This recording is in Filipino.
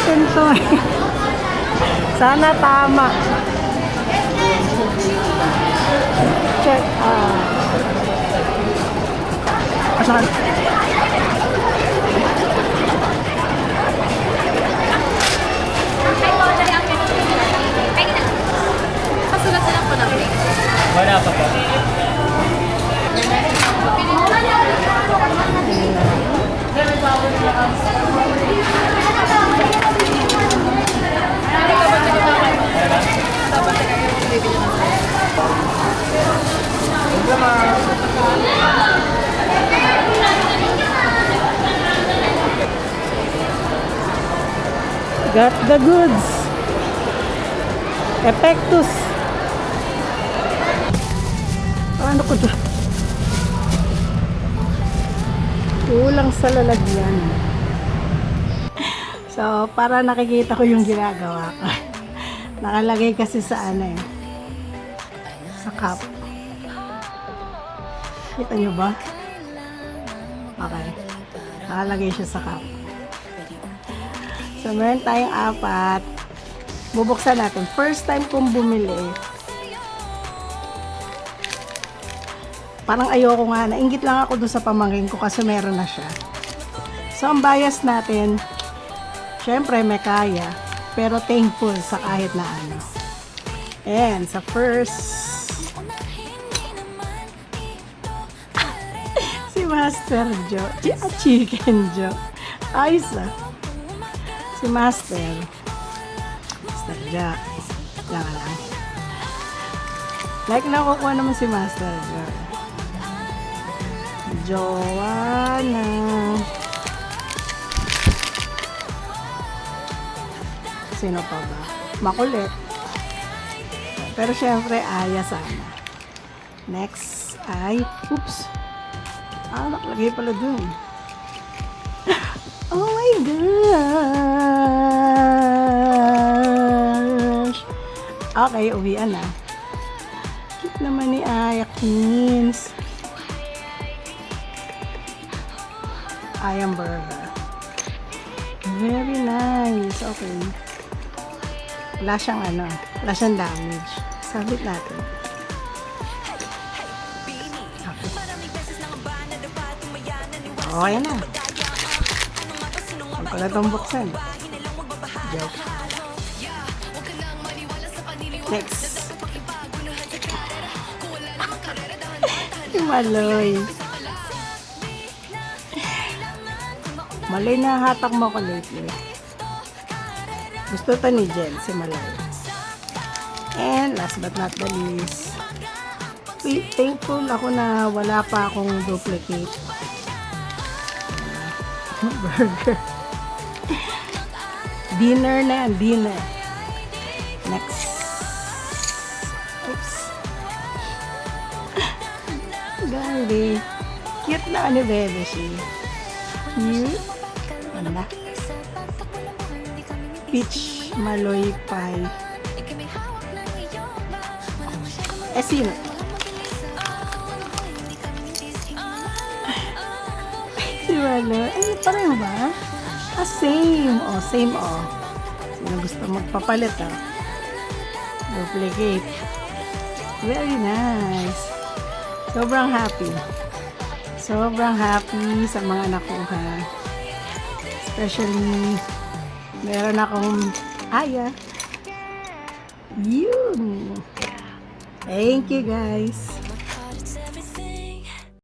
natin to eh. Sana tama. Check. Asan? Pasulat na lang po ng link. Wala pa po. Got the goods. Epectus. Ano ko dyan? Kulang sa lalagyan. So, para nakikita ko yung ginagawa ko. Nakalagay kasi sa ano eh. Sa cup. Kita nyo ba? Okay. Nakalagay siya sa cup. So, meron tayong 4. Bubuksan natin. First time kong bumili. Parang ayoko nga. Nainggit lang ako doon sa pamangkin ko kasi meron na siya. So, ang bias natin, syempre may kaya. Pero thankful sa kahit na ano. And sa first, si Master Joe. Chicken Joe. Ayos ah. Si Master Jack. Yan lang. Like nakukuha naman si Master Jack. Joanna. Sino pa ba? Makulit. Pero syempre, Aya sana. Next ay, oops. Nakalagay pala dun. Oh my gosh! Okay, uwian na. Cute naman ni Aya Queens. Ayang burger. Very nice. Okay. Wala siyang ano, wala siyang damage. Sabit natin. Okay na. Huwag ko na itong buksan. Joke. Next. Maloy. Maloy na hatak mo ko lately. Gusto to ni Jen, si Maloy. And last but not the least, thankful ako na wala pa akong duplicate. Burger. Dinner na yan, dinner. Next. Oops. Gabi. Cute na ni Bebe siya. Cute. Ano na? Peach Maloy Pie. Sino? Si Maloy. Ay, pareho ba? Same. Same. Sino gusto magpapalit, Duplicate. Very nice. Sobrang happy. Sobrang happy sa mga nakuha. Especially, meron akong Aya. Yun. Thank you, guys.